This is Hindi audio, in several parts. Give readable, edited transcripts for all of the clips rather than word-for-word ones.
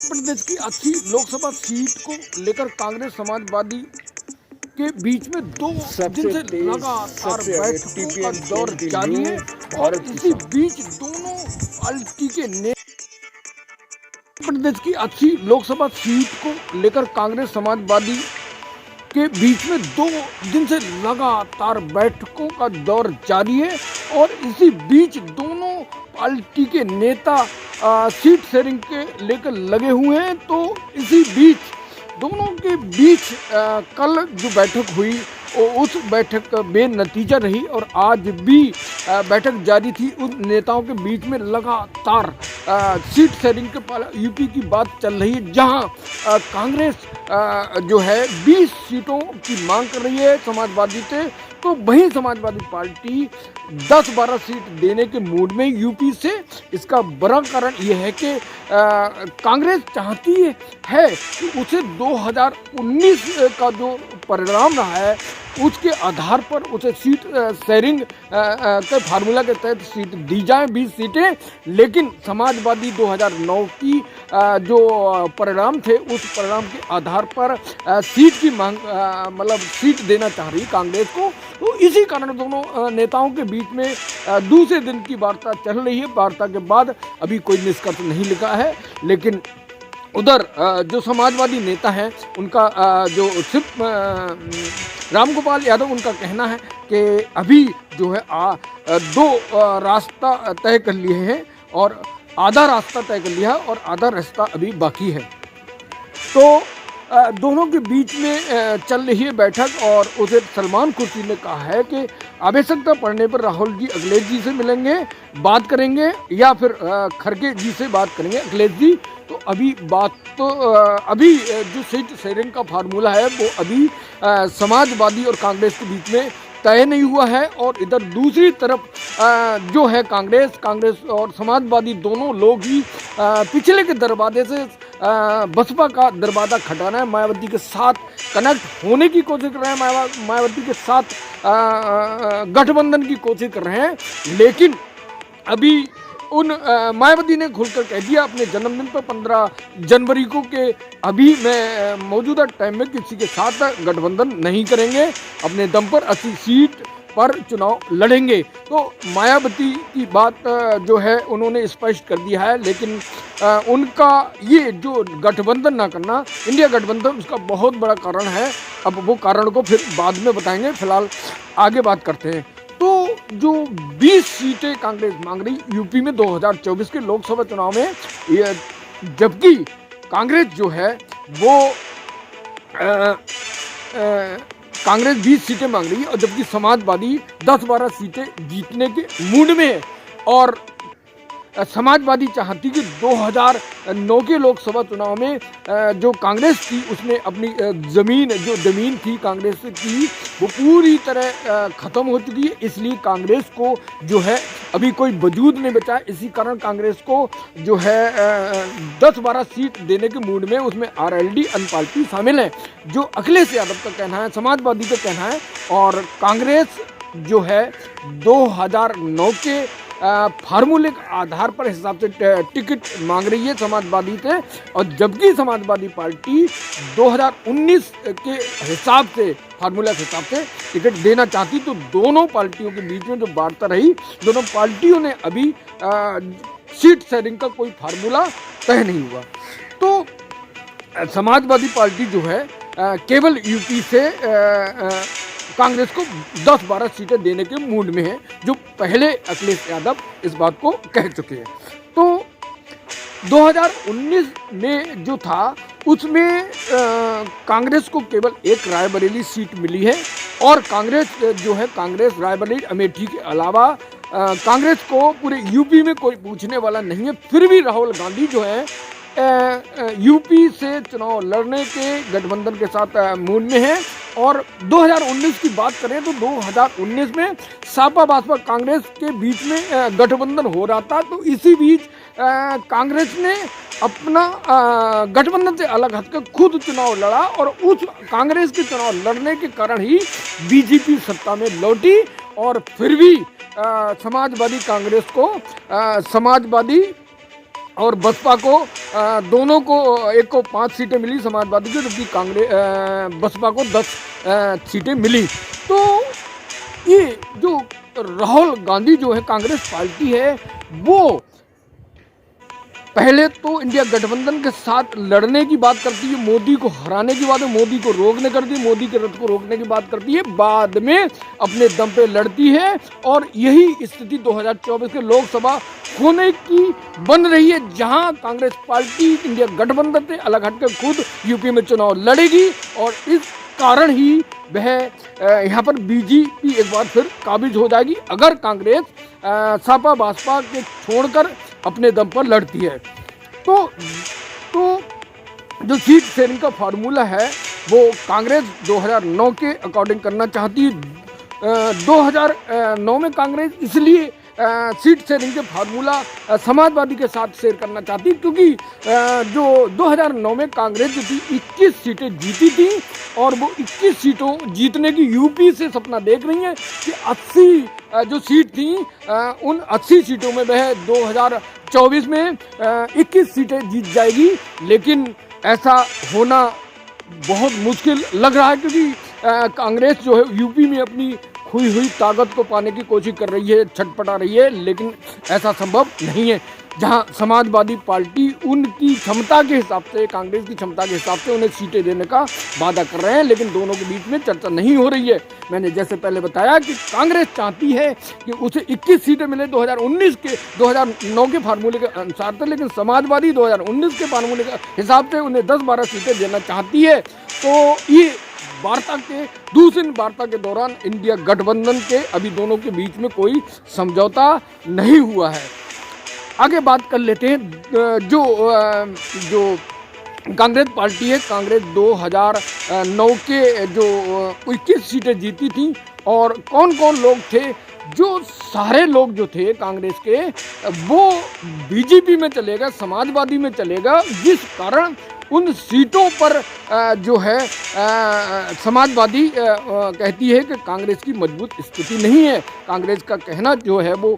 प्रदेश की 80 लोकसभा सीट को लेकर कांग्रेस समाजवादी के बीच में 2 दिन से लगातार बैठकों का दौर जारी है और इसी बीच दोनों पार्टी के नेता प्रदेश की 80 लोकसभा सीट को लेकर कांग्रेस समाजवादी के बीच में 2 दिन से लगातार बैठकों का दौर जारी है और इसी बीच दोनों पार्टी के नेता सीट शेयरिंग के लेकर लगे हुए हैं। तो इसी बीच दोनों के बीच कल जो बैठक हुई उस बैठक बेनतीजा रही और आज भी बैठक जारी थी। उन नेताओं के बीच में लगातार सीट शेयरिंग के यूपी की बात चल रही है, जहां कांग्रेस जो है 20 सीटों की मांग कर रही है समाजवादी से, तो वहीं समाजवादी पार्टी 10-12 सीट देने के मूड में यूपी से। इसका बड़ा कारण यह है कि कांग्रेस चाहती है कि उसे 2019 का जो परिणाम रहा है उसके आधार पर उसे सीट शेयरिंग के फार्मूला के तहत सीट दी जाए 20 सीटें, लेकिन समाजवादी 2009 की जो परिणाम थे उस परिणाम के आधार पर सीट की मांग मतलब सीट देना चाह रही कांग्रेस को। तो इसी कारण दोनों नेताओं के बीच में दूसरे दिन की वार्ता चल रही है। वार्ता के बाद अभी कोई निष्कर्ष नहीं लिखा है, लेकिन उधर जो समाजवादी नेता हैं उनका जो सिर्फ रामगोपाल यादव, उनका कहना है कि अभी जो है 2 रास्ता तय कर लिए हैं और आधा रास्ता तय कर लिया है और आधा रास्ता अभी बाकी है। तो दोनों के बीच में चल रही है बैठक और उसे सलमान खुर्शीद ने कहा है कि आवश्यकता पड़ने पर राहुल जी अखिलेश जी से मिलेंगे, बात करेंगे या फिर खड़गे जी से बात करेंगे अखिलेश जी। तो अभी बात तो अभी जो सीट शेयरिंग का फार्मूला है वो अभी समाजवादी और कांग्रेस के बीच में तय नहीं हुआ है। और इधर दूसरी तरफ जो है कांग्रेस और समाजवादी दोनों लोग ही पिछले के दरवाजे से बसपा का दरवाजा खटाना है, मायावती के साथ कनेक्ट होने की कोशिश कर रहे हैं, मायावती के साथ गठबंधन की कोशिश कर रहे हैं। लेकिन अभी उन मायावती ने खुलकर कह दिया अपने जन्मदिन पर 15 जनवरी को कि अभी मैं मौजूदा टाइम में किसी के साथ गठबंधन नहीं करेंगे, अपने दम पर 80 सीट पर चुनाव लड़ेंगे। तो मायावती की बात जो है उन्होंने स्पष्ट कर दिया है, लेकिन उनका ये जो गठबंधन ना करना, इंडिया गठबंधन, उसका बहुत बड़ा कारण है। अब वो कारण को फिर बाद में बताएंगे, फिलहाल आगे बात करते हैं। तो जो 20 सीटें कांग्रेस मांग रही यूपी में 2024 के लोकसभा चुनाव में, जबकि कांग्रेस जो है वो कांग्रेस 20 सीटें मांग रही है और जबकि समाजवादी 10-12 सीटें जीतने के मूड में है। और समाजवादी चाहती कि 2009 के लोकसभा चुनाव में जो कांग्रेस थी उसने अपनी जमीन थी कांग्रेस की वो पूरी तरह ख़त्म हो चुकी है, इसलिए कांग्रेस को जो है अभी कोई वजूद नहीं बचा है। इसी कारण कांग्रेस को जो है 10-12 सीट देने के मूड में उसमें आरएलडी अन्य पार्टी शामिल है, जो अखिलेश यादव का कहना है, समाजवादी का कहना है। और कांग्रेस जो है 2009 के फार्मूले के आधार पर हिसाब से टिकट मांग रही है समाजवादी से, और जबकि समाजवादी पार्टी 2019 के हिसाब से फार्मूला के हिसाब से टिकट देना चाहती। तो दोनों पार्टियों के बीच में जो वार्ता रही, दोनों पार्टियों ने अभी सीट शेयरिंग का कोई फार्मूला तय नहीं हुआ। तो समाजवादी पार्टी जो है केवल यूपी से कांग्रेस को 10-12 सीटें देने के मूड में है, जो पहले अखिलेश यादव इस बात को कह चुके हैं। तो 2019 में जो था उसमें कांग्रेस को केवल एक रायबरेली सीट मिली है और कांग्रेस रायबरेली अमेठी के अलावा कांग्रेस को पूरे यूपी में कोई पूछने वाला नहीं है। फिर भी राहुल गांधी जो है यूपी से चुनाव लड़ने के गठबंधन के साथ मूड में है। और 2019 की बात करें तो 2019 में सपा बसपा कांग्रेस के बीच में गठबंधन हो रहा था। तो इसी बीच कांग्रेस ने अपना गठबंधन से अलग हटकर खुद चुनाव लड़ा और उस कांग्रेस के चुनाव लड़ने के कारण ही बीजेपी सत्ता में लौटी। और फिर भी समाजवादी कांग्रेस को समाजवादी और बसपा को दोनों को एक को 5 सीटें मिली समाजवादी को, जबकि कांग्रेस बसपा को 10 सीटें मिली। तो ये जो राहुल गांधी जो है कांग्रेस पार्टी है वो पहले तो इंडिया गठबंधन के साथ लड़ने की बात करती है, मोदी को हराने की बात है, मोदी को रोकने करती है, मोदी के रथ को रोकने की बात करती है, बाद में अपने दम पे लड़ती है। और यही स्थिति 2024 के लोकसभा होने की बन रही है, जहां कांग्रेस पार्टी इंडिया गठबंधन से अलग हटकर खुद यूपी में चुनाव लड़ेगी। और इस कारण ही वह यहाँ पर बीजेपी एक बार फिर काबिज हो जाएगी, अगर कांग्रेस सपा बसपा के छोड़कर अपने दम पर लड़ती है। तो जो सीट शेयरिंग का फार्मूला है वो कांग्रेस 2009 के अकॉर्डिंग करना चाहती है। 2009 में कांग्रेस इसलिए सीट शेयरिंग के फार्मूला समाजवादी के साथ शेयर करना चाहती, क्योंकि जो 2009 में कांग्रेस जो थी 21 सीटें जीती थी, और वो 21 सीटों जीतने की यूपी से सपना देख रही है कि 80 जो सीट थी उन 80 सीटों में वह 2024 में 21 सीटें जीत जाएगी। लेकिन ऐसा होना बहुत मुश्किल लग रहा है, क्योंकि कांग्रेस जो है यूपी में अपनी खोई हुई ताकत को पाने की कोशिश कर रही है, छटपटा रही है, लेकिन ऐसा संभव नहीं है। जहां समाजवादी पार्टी उनकी क्षमता के हिसाब से, कांग्रेस की क्षमता के हिसाब से उन्हें सीटें देने का वादा कर रहे हैं, लेकिन दोनों के बीच में चर्चा नहीं हो रही है। मैंने जैसे पहले बताया कि कांग्रेस चाहती है कि उसे 21 सीटें मिले 2009 के फार्मूले के अनुसार थे, लेकिन समाजवादी 2019 के फार्मूले के हिसाब से उन्हें 10-12 सीटें देना चाहती है। तो ये वार्ता के दूसरी वार्ता के दौरान इंडिया गठबंधन के अभी दोनों के बीच में कोई समझौता नहीं हुआ है। आगे बात कर लेते हैं जो कांग्रेस पार्टी है। कांग्रेस 2009 के जो 21 सीटें जीती थी, और कौन कौन लोग थे, जो सारे लोग जो थे कांग्रेस के वो बीजेपी में चले गए, समाजवादी में चले गए, जिस कारण उन सीटों पर जो है समाजवादी कहती है कि कांग्रेस की मजबूत स्थिति नहीं है। कांग्रेस का कहना जो है वो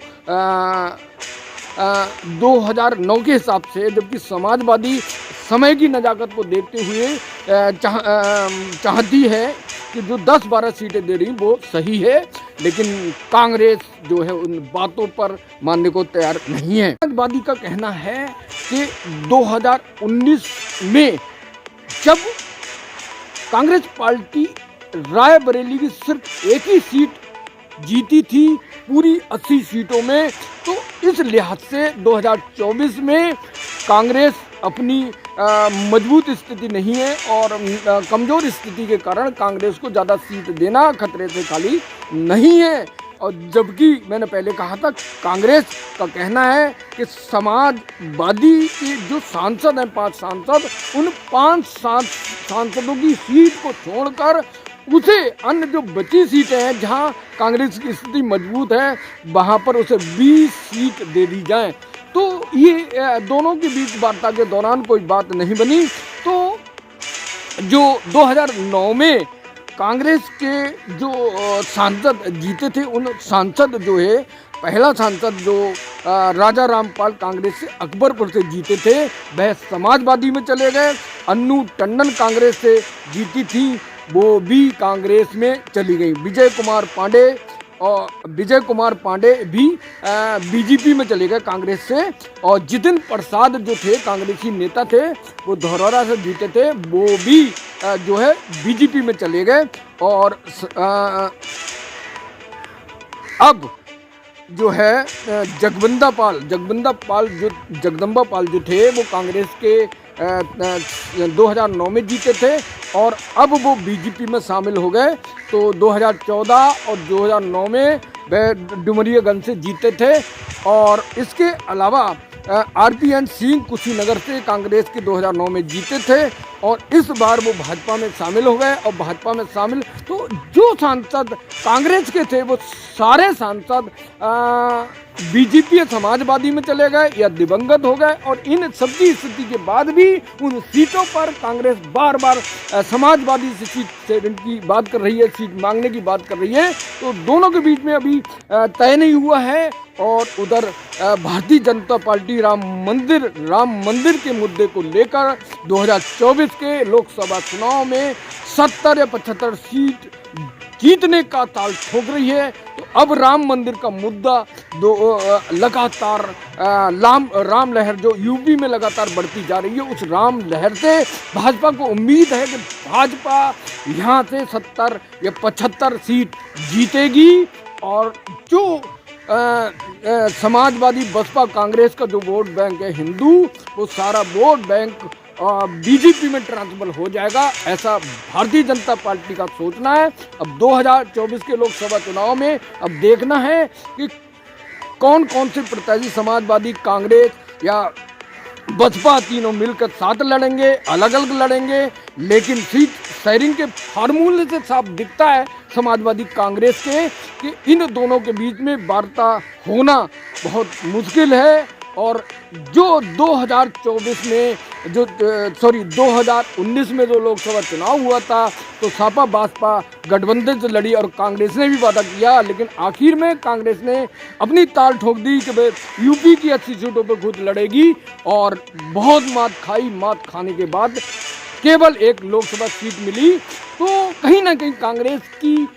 2009 के हिसाब से, जबकि समाजवादी समय की नज़ाकत को देखते हुए चाहती है कि जो 10-12 सीटें दे रही वो सही है, लेकिन कांग्रेस जो है उन बातों पर मानने को तैयार नहीं है। समाजवादी का कहना है कि 2019 में जब कांग्रेस पार्टी रायबरेली की सिर्फ एक ही सीट जीती थी पूरी 80 सीटों में, तो इस लिहाज से 2024 में कांग्रेस अपनी मजबूत स्थिति नहीं है, और कमज़ोर स्थिति के कारण कांग्रेस को ज़्यादा सीट देना खतरे से खाली नहीं है। और जबकि मैंने पहले कहा था, कांग्रेस का कहना है कि समाजवादी के जो सांसद हैं 5 सांसद, उन 5 सांसदों की सीट को छोड़कर उसे अन्य जो बची सीटें हैं जहां कांग्रेस की स्थिति मजबूत है वहां पर उसे 20 सीट दे दी जाए। तो ये दोनों के बीच वार्ता के दौरान कोई बात नहीं बनी। तो जो 2009 में कांग्रेस के जो सांसद जीते थे, उन सांसद जो है, पहला सांसद जो राजा रामपाल कांग्रेस से अकबरपुर से जीते थे, वह समाजवादी में चले गए। अन्नू टंडन कांग्रेस से जीती थी, वो भी कांग्रेस में चली गई। विजय कुमार पांडे भी बीजेपी में चले गए कांग्रेस से। और जितिन प्रसाद जो थे, कांग्रेसी नेता थे, वो धरौरा से जीते थे, वो भी जो है बीजेपी में चले गए। और अब जो है जगदम्बा पाल जो थे वो कांग्रेस के 2009 में जीते थे, और अब वो बीजेपी में शामिल हो गए। तो 2014 और 2009 में वह डुमरियागंज से जीते थे। और इसके अलावा RPN सिंह कुशीनगर से कांग्रेस के 2009 में जीते थे, और इस बार वो भाजपा में शामिल हो गए। और भाजपा में शामिल तो जो सांसद कांग्रेस के थे वो सारे सांसद बीजेपी या समाजवादी में चले गए या दिवंगत हो गए। और इन सबकी स्थिति के बाद भी उन सीटों पर कांग्रेस बार बार समाजवादी से सीट शेयरिंग की बात कर रही है, सीट मांगने की बात कर रही है। तो दोनों के बीच में अभी तय नहीं हुआ है। और उधर भारतीय जनता पार्टी राम मंदिर के मुद्दे को लेकर 2024 के लोकसभा चुनाव में 70 या 75 सीट जीतने का ताल ठोक रही है। तो अब राम मंदिर का मुद्दा लगातार राम लहर जो यूपी में लगातार बढ़ती जा रही है, उस राम लहर से भाजपा को उम्मीद है कि भाजपा यहाँ से 70 या 75 सीट जीतेगी और जो समाजवादी बसपा कांग्रेस का जो वोट बैंक है हिंदू, वो सारा वोट बैंक बीजेपी में ट्रांसफर हो जाएगा, ऐसा भारतीय जनता पार्टी का सोचना है। अब 2024 के लोकसभा चुनाव में अब देखना है कि कौन कौन से प्रत्याशी समाजवादी कांग्रेस या बसपा तीनों मिलकर साथ लड़ेंगे, अलग अलग लड़ेंगे, लेकिन सीट शेयरिंग के फार्मूले से साफ दिखता है समाजवादी कांग्रेस के कि इन दोनों के बीच में वार्ता होना बहुत मुश्किल है। और जो 2019 में जो लोकसभा चुनाव हुआ था तो सपा बसपा गठबंधन से लड़ी और कांग्रेस ने भी वादा किया, लेकिन आखिर में कांग्रेस ने अपनी ताल ठोक दी कि वे यूपी की 80 सीटों पर खुद लड़ेगी और बहुत मात खाने के बाद केवल एक लोकसभा सीट मिली। तो कहीं ना कहीं कांग्रेस की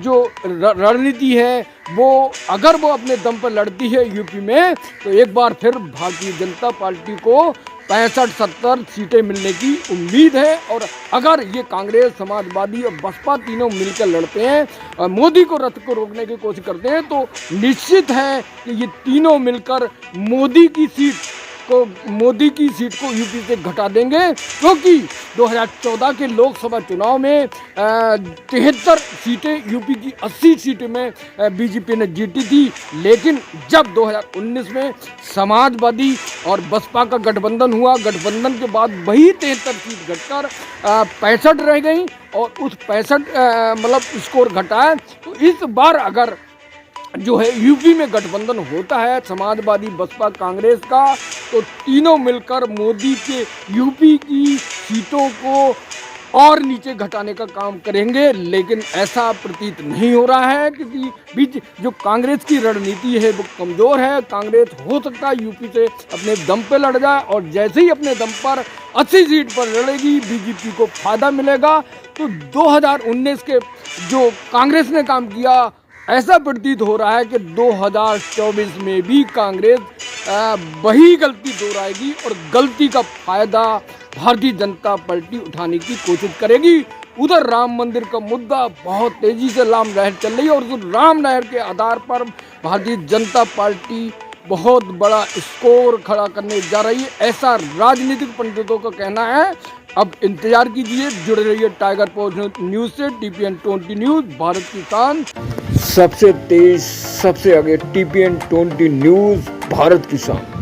जो रणनीति है वो अगर वो अपने दम पर लड़ती है यूपी में तो एक बार फिर भारतीय जनता पार्टी को 65-70 सीटें मिलने की उम्मीद है। और अगर ये कांग्रेस समाजवादी और बसपा तीनों मिलकर लड़ते हैं, मोदी को रथ को रोकने की कोशिश करते हैं, तो निश्चित है कि ये तीनों मिलकर मोदी की सीट को यूपी से घटा देंगे, क्योंकि 2014 के लोकसभा चुनाव में 73 सीटें यूपी की 80 सीटें में बीजेपी ने जीती थी, लेकिन जब 2019 में समाजवादी और बसपा का गठबंधन हुआ, गठबंधन के बाद वही 73 सीट घटकर 65 रह गई और उस 65 स्कोर घटाया। तो इस बार अगर जो है यूपी में गठबंधन होता है समाजवादी बसपा कांग्रेस का, तो तीनों मिलकर मोदी के यूपी की सीटों को और नीचे घटाने का काम करेंगे, लेकिन ऐसा प्रतीत नहीं हो रहा है क्योंकि बीच जो कांग्रेस की रणनीति है वो कमज़ोर है। कांग्रेस हो सकता है यूपी से अपने दम पे लड़ जाए और जैसे ही अपने दम पर 80 सीट पर लड़ेगी बीजेपी को फायदा मिलेगा। तो 2019 के जो कांग्रेस ने काम किया, ऐसा प्रतीत हो रहा है कि 2024 में भी कांग्रेस वही गलती दोहराएगी और गलती का फायदा भारतीय जनता पार्टी उठाने की कोशिश करेगी। उधर राम मंदिर का मुद्दा बहुत तेजी से राम लहर चल रही है और उस राम लहर के आधार पर भारतीय जनता पार्टी बहुत बड़ा स्कोर खड़ा करने जा रही है, ऐसा राजनीतिक पंडितों का कहना है। अब इंतजार कीजिए, जुड़े रहिए टाइगर पोस्ट न्यूज से। TPN 20 न्यूज, भारत की शान, सबसे तेज सबसे आगे। TPN 20 न्यूज, भारत की शान।